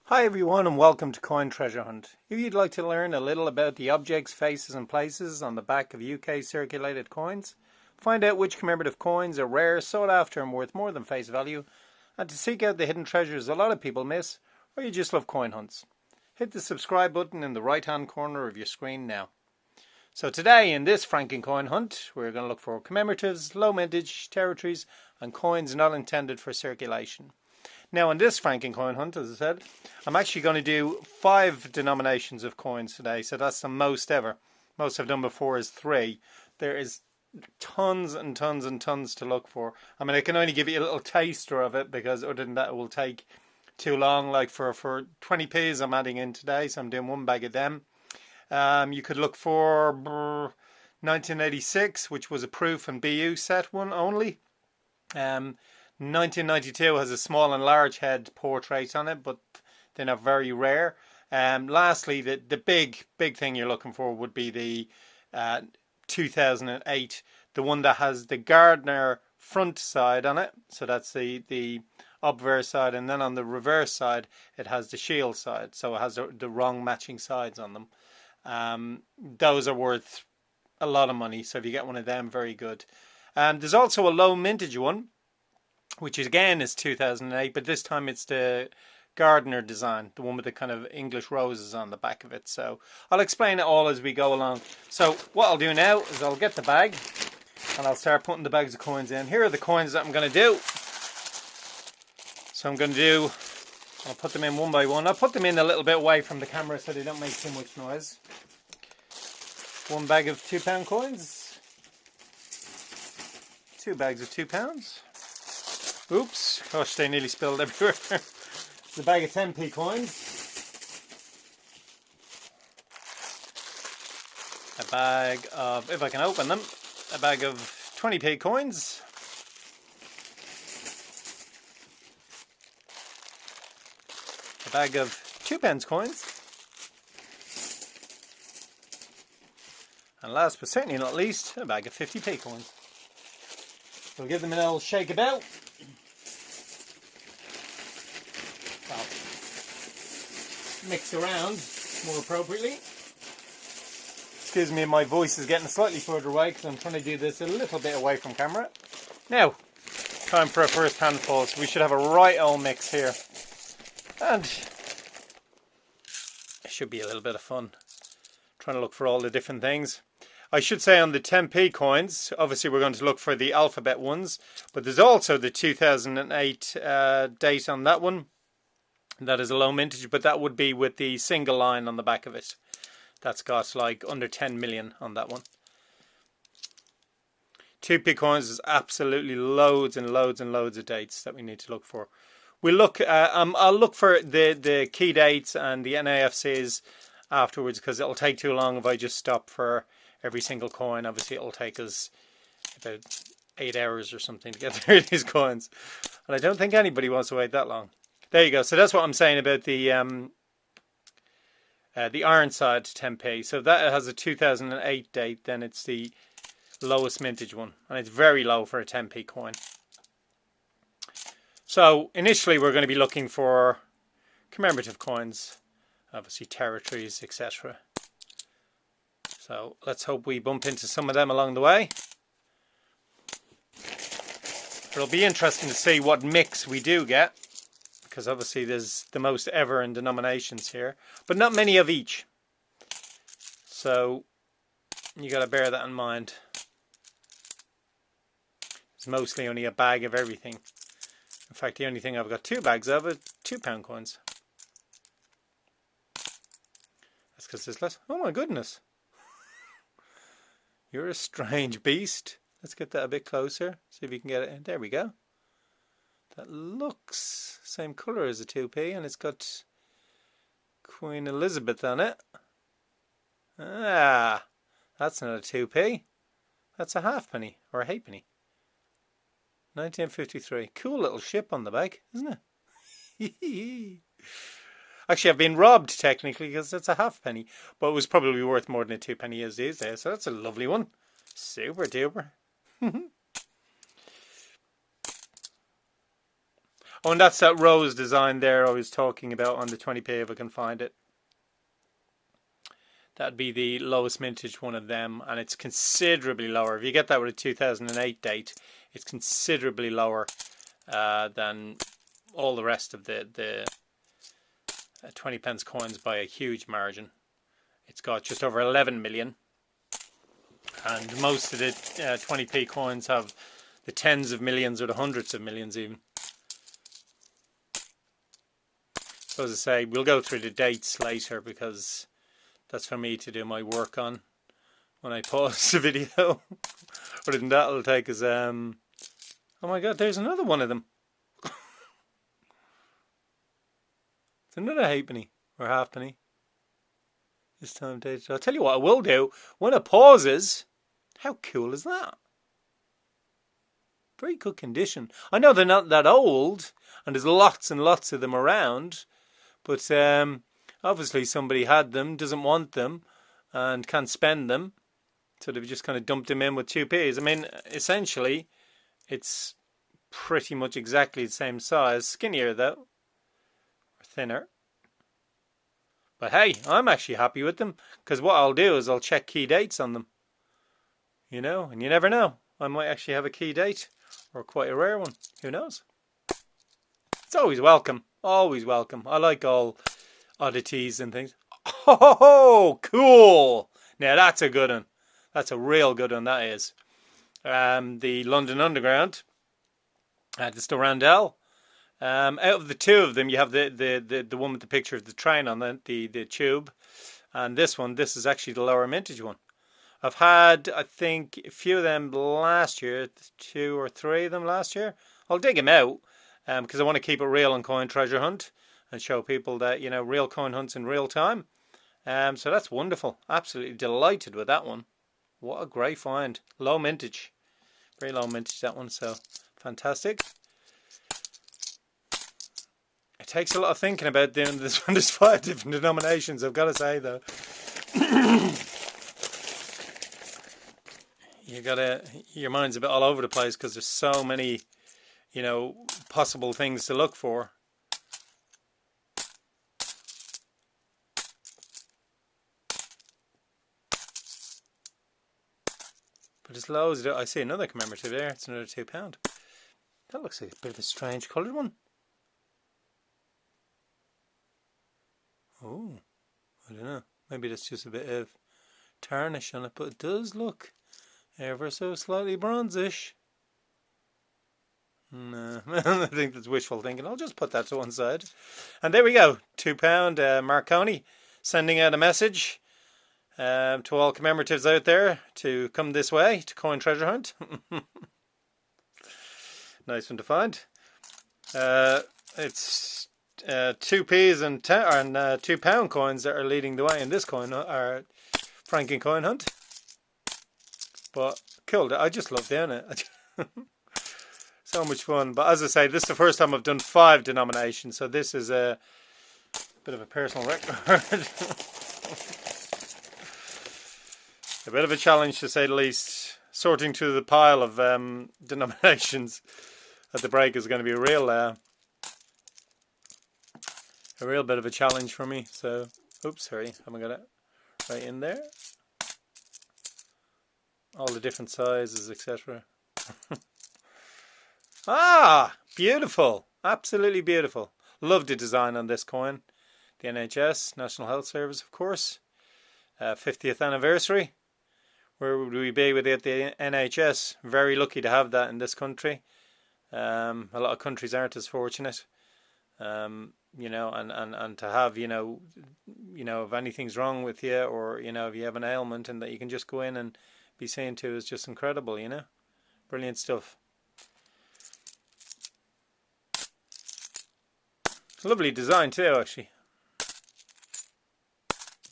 Hi everyone and welcome to Coin Treasure Hunt. If you'd like to learn a little about the objects, faces and places on the back of UK circulated coins, find out which commemorative coins are rare, sought after and worth more than face value, and to seek out the hidden treasures a lot of people miss, or you just love coin hunts, hit the subscribe button in the right hand corner of your screen now. So today in this FRANKENCOIN hunt we're going to look for commemoratives, low mintage, territories and coins not intended for circulation. Now in this FRANKENCOIN hunt, as I said, I'm actually going to do 5 denominations of coins today, so that's the most ever. Most I've done before is 3. There is tons and tons and tons to look for. I mean, I can only give you a little taster of it because other than that it will take too long. Like for 20p's I'm adding in today, so I'm doing 1 bag of them. You could look for 1986, which was a proof and BU set one only. 1992 has a small and large head portrait on it, but they're not very rare. Lastly, the big thing you're looking for would be the 2008, the one that has the Gardner front side on it. So that's the obverse side, and then on the reverse side it has the shield side. So it has the wrong matching sides on them. Those are worth a lot of money. So if you get one of them, very good. There's also a low mintage one, which again is 2008, but this time it's the Gardner design, the one with the kind of English roses on the back of it. So I'll explain it all as we go along. So what I'll do now is I'll get the bag and I'll start putting the bags of coins in. Here are the coins that I'm going to do. So I'll put them in one by one. I'll put them in a little bit away from the camera so they don't make too much noise. 1 bag of £2 coins. 2 bags of £2. Oops, gosh, they nearly spilled everywhere. It's a bag of 10p coins. A bag of, if I can open them, a bag of 20p coins. A bag of 2p coins. And last but certainly not least, a bag of 50p coins. We'll give them an old shake about. Mix around more appropriately. Excuse me, my voice is getting slightly further away because I'm trying to do this a little bit away from camera. Now, time for a first handful. So we should have a right old mix here. And it should be a little bit of fun. Trying to look for all the different things. I should say on the 10p coins, obviously we're going to look for the alphabet ones, but there's also the 2008 date on that one. That is a low mintage, but that would be with the single line on the back of it. That's got like under 10 million on that one. 2p coins is absolutely loads and loads and loads of dates that we need to look for. We'll look. I'll look for the key dates and the NAFCs afterwards because it'll take too long if I just stop for every single coin. Obviously, it'll take us about 8 hours or something to get through these coins, and I don't think anybody wants to wait that long. There you go. So that's what I'm saying about the Ironside 10p. So that has a 2008 date. Then it's the lowest mintage one, and it's very low for a 10p coin. So initially we're going to be looking for commemorative coins, obviously territories, etc. So let's hope we bump into some of them along the way. It'll be interesting to see what mix we do get, because obviously there's the most ever in denominations here, but not many of each. So you got to bear that in mind. It's mostly only a bag of everything. In fact, the only thing I've got 2 bags of are £2 coins. That's because there's less. Oh my goodness. You're a strange beast. Let's get that a bit closer. See if you can get it in. There we go. That looks same colour as a 2p, and it's got Queen Elizabeth on it. Ah, that's not a 2p. That's a halfpenny or a halfpenny. 1953. Cool little ship on the back, isn't it? Actually, I've been robbed technically because it's a halfpenny, but it was probably worth more than a 2p is these days. So that's a lovely one. Super duper. Oh, and that's that rose design there I was talking about on the 20p if I can find it. That'd be the lowest mintage one of them, and it's considerably lower. If you get that with a 2008 date, it's considerably lower than all the rest of the 20 pence coins by a huge margin. It's got just over 11 million, and most of the 20p coins have the tens of millions or the hundreds of millions even. So as I say, we'll go through the dates later because that's for me to do my work on when I pause the video. Other than that, it'll take us, oh my god, there's another one of them. It's another halfpenny or halfpenny. This time dated. I'll tell you what I will do. When it pauses, how cool is that? Very good condition. I know they're not that old, and there's lots and lots of them around, but obviously somebody had them, doesn't want them, and can't spend them, so they've just kind of dumped them in with 2p's. I mean, essentially, it's pretty much exactly the same size. Skinnier, though. Or thinner. But hey, I'm actually happy with them, because what I'll do is I'll check key dates on them. You know, and you never know. I might actually have a key date, or quite a rare one. Who knows? It's always welcome. Always welcome. I like all oddities and things. Oh, cool! Now that's a good one. That's a real good one, that is. The London Underground. It's the Randell. Out of the two of them, you have the one with the picture of the train on the tube. And this one, this is actually the lower mintage one. I've had, I think, a few of them last year. 2 or 3 of them last year. I'll dig them out because I want to keep it real on Coin Treasure Hunt and show people that, you know, real coin hunts in real time. So that's wonderful. Absolutely delighted with that one. What a great find. Low mintage. Very low mintage, that one. So fantastic. It takes a lot of thinking about doing this one. There's 5 different denominations, I've got to say, though. Your mind's a bit all over the place because there's so many, you know, possible things to look for. But there's loads. I see another commemorative there. It's another £2. That looks like a bit of a strange coloured one. Oh, I don't know. Maybe that's just a bit of tarnish on it, but it does look ever so slightly bronzish. No, I think that's wishful thinking. I'll just put that to one side. And there we go. £2 Marconi sending out a message to all commemoratives out there to come this way to Coin Treasure Hunt. Nice one to find. It's 2p's and £2 coins that are leading the way in this coin are Frankencoin Hunt. But cool, I just love doing it. So much fun. But as I say, this is the first time I've done 5 denominations, so this is a bit of a personal record. A bit of a challenge, to say the least. Sorting through the pile of denominations at the break is going to be a real bit of a challenge for me. So, oops, sorry, haven't got it right in there. All the different sizes, etc. Ah, beautiful. Absolutely beautiful. Love the design on this coin. The NHS, National Health Service, of course. 50th anniversary. Where would we be without the NHS? Very lucky to have that in this country. A lot of countries aren't as fortunate. You know, and to have, you know, if anything's wrong with you, or, you know, if you have an ailment, and that you can just go in and be seen to, is just incredible, you know. Brilliant stuff. Lovely design too, actually.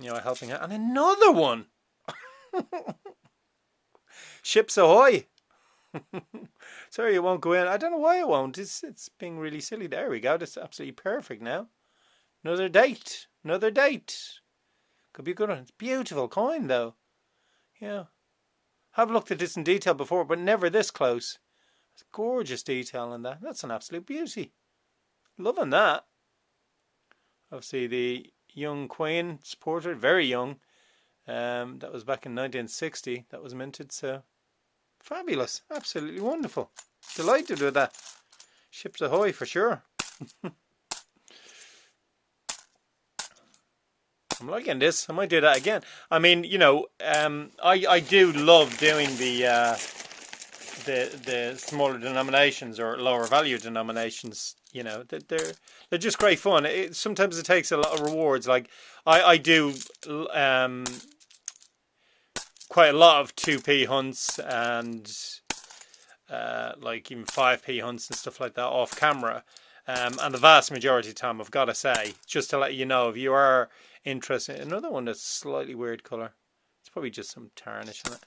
You know, helping out. And another one! Ships Ahoy! Sorry, it won't go in. I don't know why it won't. It's being really silly. There we go. That's absolutely perfect now. Another date. Another date. Could be a good one. It's a beautiful coin, though. Yeah. I've looked at this in detail before, but never this close. It's gorgeous detail in that. That's an absolute beauty. Loving that. Obviously the young Queen supported, very young. That was back in 1960. That was minted, so fabulous, absolutely wonderful. Delighted with that. Ships Ahoy for sure. I'm liking this. I might do that again. I mean, you know, I do love doing the smaller denominations or lower value denominations. You know, they're just great fun. Sometimes it takes a lot of rewards. Like I do quite a lot of 2p hunts and like even 5p hunts and stuff like that off camera. And the vast majority of the time, I've got to say, just to let you know, if you are interested, another one that's slightly weird colour. It's probably just some tarnish on it.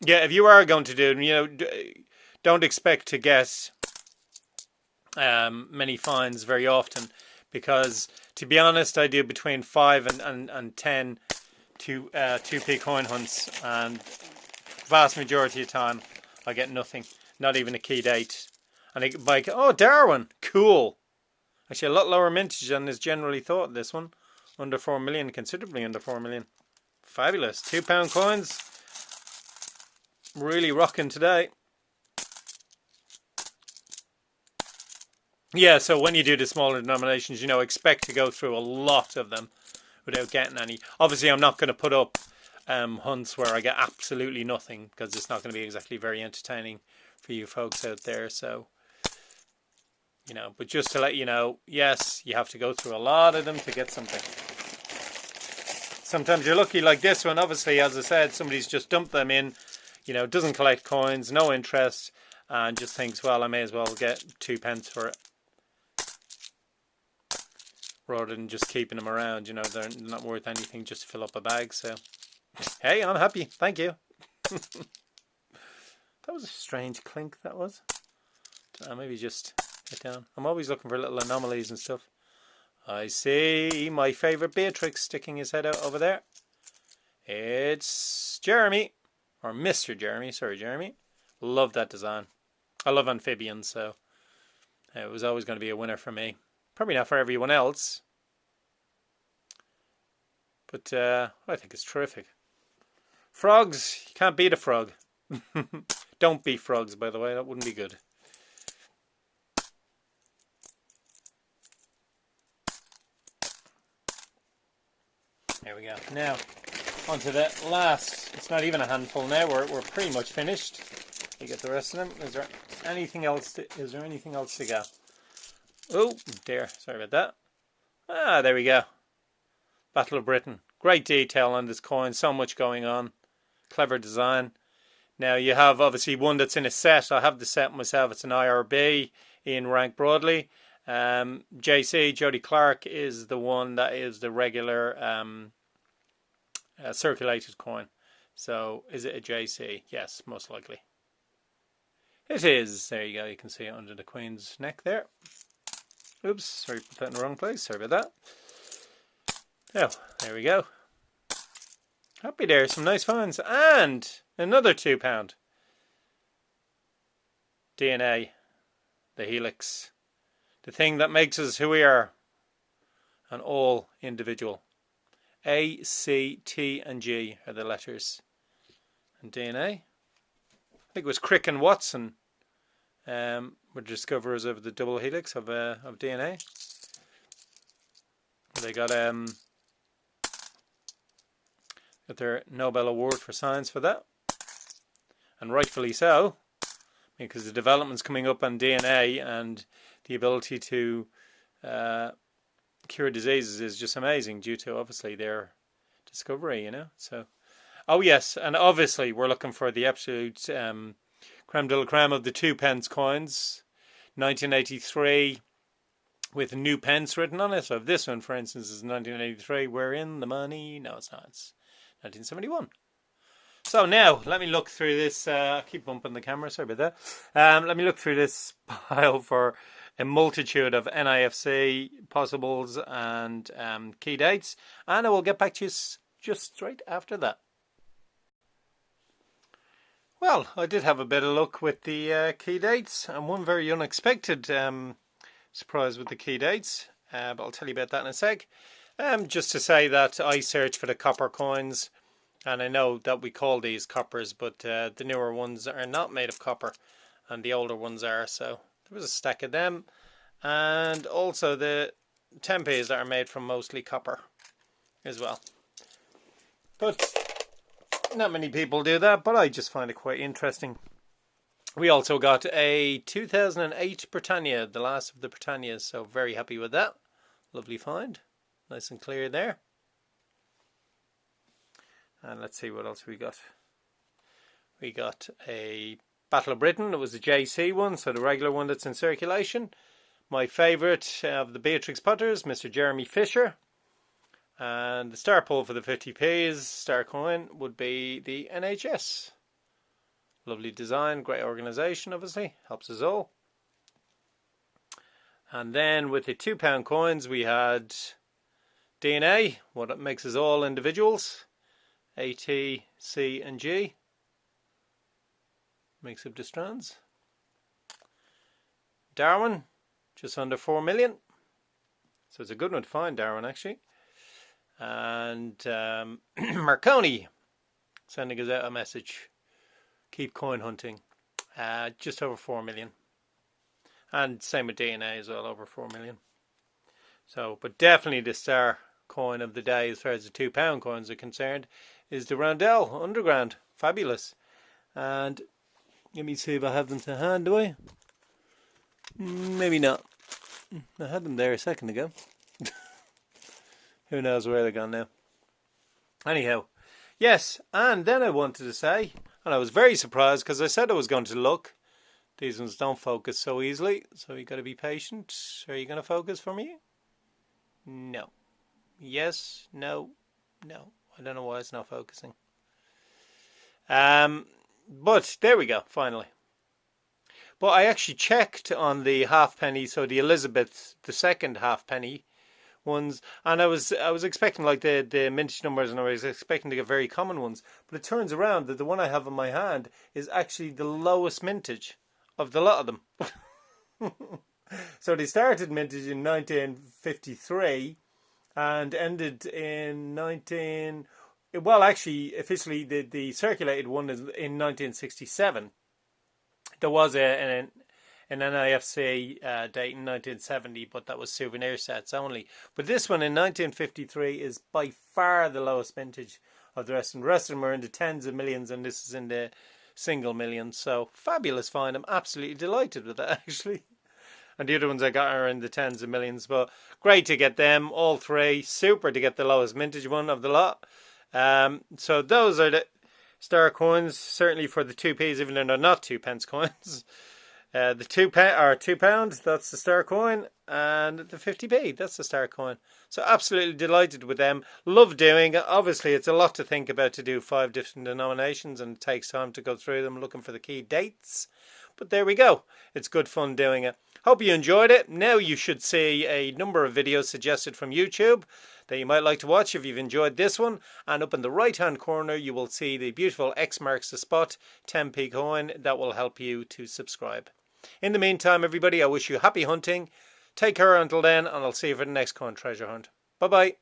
Yeah, if you are going to do it, you know, don't expect to get many finds very often, because to be honest, I do between 5 and 10 2p coin hunts, and vast majority of the time I get nothing, not even a key date. And I like, oh, Darwin, cool. Actually, a lot lower mintage than is generally thought. This one, under 4 million, considerably under 4 million. Fabulous. £2 coins. Really rocking today. Yeah, so when you do the smaller denominations, you know, expect to go through a lot of them without getting any. Obviously, I'm not going to put up hunts where I get absolutely nothing, because it's not going to be exactly very entertaining for you folks out there. So, you know, but just to let you know, yes, you have to go through a lot of them to get something. Sometimes you're lucky, like this one. Obviously, as I said, somebody's just dumped them in, you know, doesn't collect coins, no interest, and just thinks, well, I may as well get 2p for it, rather than just keeping them around. You know, they're not worth anything just to fill up a bag. So, hey, I'm happy. Thank you. That was a strange clink, that was. Maybe just get down. I'm always looking for little anomalies and stuff. I see my favourite Beatrix sticking his head out over there. It's Jeremy. Or Mr. Jeremy. Sorry, Jeremy. Love that design. I love amphibians, so it was always going to be a winner for me. Probably not for everyone else, but I think it's terrific. Frogs. You can't beat a frog. Don't beat frogs, by the way. That wouldn't be good. There we go. Now, on to the last. It's not even a handful now. We're pretty much finished. You get the rest of them. Is there anything else to go? Oh, dear. Sorry about that. Ah, there we go. Battle of Britain. Great detail on this coin. So much going on. Clever design. Now, you have obviously one that's in a set. I have the set myself. It's an IRB in rank broadly. JC, Jody Clark, is the one that is the regular circulated coin. So, is it a JC? Yes, most likely. It is. There you go. You can see it under the Queen's neck there. Oops, sorry, put that in the wrong place. Sorry about that. Oh, there we go. Happy there. Some nice finds. And another £2. DNA. The helix. The thing that makes us who we are. And all individual. A, C, T and G are the letters. And DNA. I think it was Crick and Watson were discoverers of the double helix of DNA. They got their Nobel Award for Science for that, and rightfully so, because the developments coming up on DNA and the ability to cure diseases is just amazing, due to obviously their discovery, you know. So, oh yes, and obviously we're looking for the absolute creme de la creme of the 2p coins, 1983, with new pence written on it. So if this one, for instance, is 1983, we're in the money. No, it's not. It's 1971. So now, let me look through this. I keep bumping the camera, sorry about that. Let me look through this pile for a multitude of NIFC possibles and key dates, and I will get back to you just straight after that. Well, I did have a bit of luck with the key dates, and one very unexpected surprised with the key dates, but I'll tell you about that in a sec. Just to say that I search for the copper coins, and I know that we call these coppers, but the newer ones are not made of copper, and the older ones are. So there was a stack of them, and also the 10p's that are made from mostly copper as well. But not many people do that, but I just find it quite interesting. We also got a 2008 Britannia, the last of the Britannias, so very happy with that. Lovely find. Nice and clear there. And let's see what else we got. We got a Battle of Britain. It was a JC one, so the regular one that's in circulation. My favourite of the Beatrix putters, Mr. Jeremy Fisher. And the star pull for the 50p's star coin would be the NHS. Lovely design, great organisation, obviously, helps us all. And then with the £2 coins we had DNA, what makes us all individuals. A, T, C and G. Makes up the strands. Darwin, just under 4 million. So it's a good one to find, Darwin, actually. And Marconi sending us out a message. Keep coin hunting. Just over 4 million. And same with DNA as well, over 4 million. So, but definitely the star coin of the day as far as the £2 coins are concerned is the Roundel Underground. Fabulous. And let me see if I have them to hand, do I? Maybe not. I had them there a second ago. Who knows where they're gone now. Anyhow, yes, and then I wanted to say, and I was very surprised because I said I was going to look. These ones don't focus so easily, so you got to be patient. Are you going to focus for me? No. Yes, no, no. I don't know why it's not focusing. But there we go, finally. But I actually checked on the halfpenny, so the Elizabeth II halfpenny ones, and I was expecting like the mintage numbers, and I was expecting to get very common ones, but it turns around that the one I have in my hand is actually the lowest mintage of the lot of them. So they started mintage in 1953 and ended in well, actually officially the circulated one is in 1967. There was an NIFC date in 1970, but that was souvenir sets only. But this one in 1953 is by far the lowest vintage of the rest. And the rest of them are in the tens of millions, and this is in the single millions. So fabulous find. I'm absolutely delighted with that, actually. And the other ones I got are in the tens of millions. But great to get them, all three. Super to get the lowest vintage one of the lot. So those are the star coins, certainly for the 2p's, even though they're not 2p coins. The £2, that's the star coin, and the 50p, that's the star coin. So absolutely delighted with them. Love doing it. Obviously, it's a lot to think about to do 5 different denominations, and it takes time to go through them, looking for the key dates. But there we go. It's good fun doing it. Hope you enjoyed it. Now you should see a number of videos suggested from YouTube that you might like to watch if you've enjoyed this one. And up in the right hand corner you will see the beautiful X marks the spot 10p coin that will help you to subscribe. In the meantime, everybody, I wish you happy hunting. Take care until then, and I'll see you for the next coin treasure hunt. Bye bye.